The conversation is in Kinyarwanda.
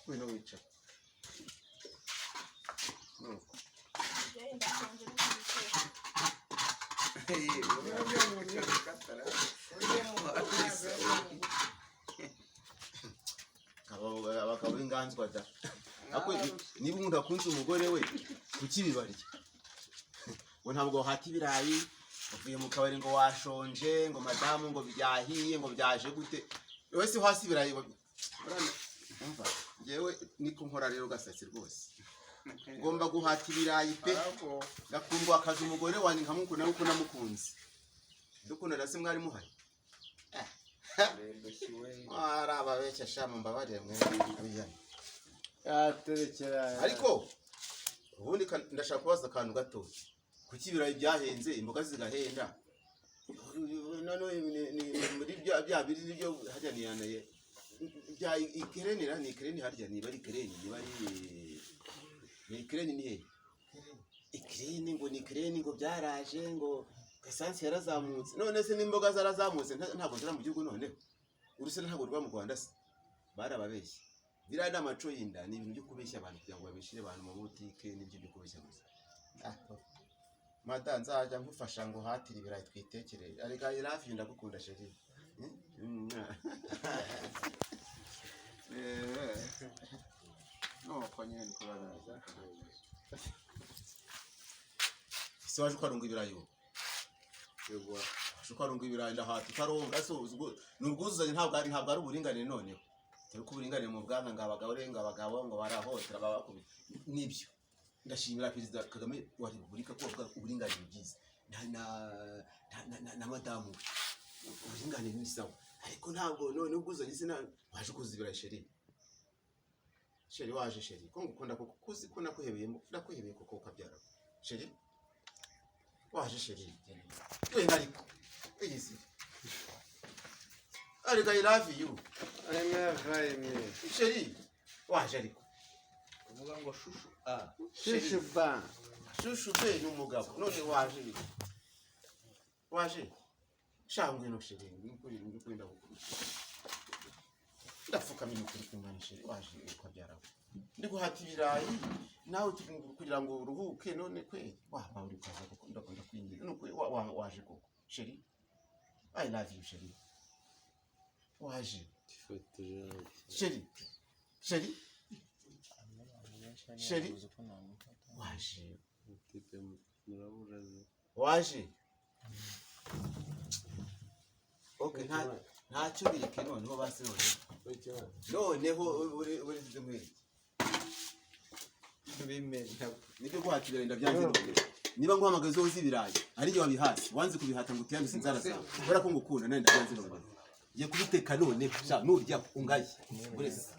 Wino wica. Abagabo b'inganzwa da. Niba umuntu akunze umugore we kukibibarya. Ngo ntabwo hati birayi uvuye mu kabari ngo washonje ngo madamu ngo byahiye ngo byaje gute wese hasi birayi umva yewe niko nkora rero gasatsi rwose ngomba guhata ibirayi pe gakumva akazi umugore wanjye nkamukunda nuko namukunze dukunda rase mwari muhari araba becha shama mbabare mwe abijyana yaterekera ariko ubundi ndashaka kubaza akantu gato kuki ibirayi byahenze imboga zigahenda nano muri bya biri byo hajya niyanaye bya ikerenira ni ikereni harya ni bari ikereni ni bari ni ikereni ni he ikereni ngo byaraje ngo esansi yarazamutse none se n'imboga zarazamutse ntabwo zira mu gihugu none uruse ntabwo rwa mu Rwanda se barababeshye bira n'amaco yinda ni ibintu byo kubeshya abantu kugira ngo babeshire abantu mu butike n'ibyo byo kubeshya gusa Mada nzaja nkufasha ngo hatira ibirayi twitekerere arega irafi ndagukunda sheri no kwanyene nikuraza siwaje kwarunga ibirayi yego shukarunga ibirayi ndahati karonga so n'ubwuzuzanye ntabwo ari uburinganire noneho turi kuburinganire mu bwanka ngabagabo renga abagabo ngo barahotera babakubi nibyo ndashimira Perezida Kagame wa Repubulika ko avuga uburinganire bwiza na madamu uburinganire ni sawa ariko ntabwo none ubwuzuzanye sina waje kuzibira sheri waje sheri ko ngukunda ko kuzi ko nakuhebeye koko kabyara sheri waje sheri we nariko igisi ariko I love you sheri waje ariko uvuga ngo shushu shushu ba shushu be n'umugabo none waje shangwe no sheri n'ukuri ndakukunda ndafukamye n'ukuri kumana sheri waje ukabyara ndi guhata ibirayi nawe kugira ngo uruhuke none kwe waba uri kaza kuko ndakunda kwingira nuko waje koko sheri I love you sheri waje sheri waje waje okay ntacyo bireke noneho basi noneho uri zimwe nibyo guhatira inda byanze niba nguhamagaza uzi ibirayi ari byo wabihasi wanze kubihata ngo utiyambise inzara zawe kubera ko ngukunda nenda byanze none ye kubiteka none sha nurya ungaye urese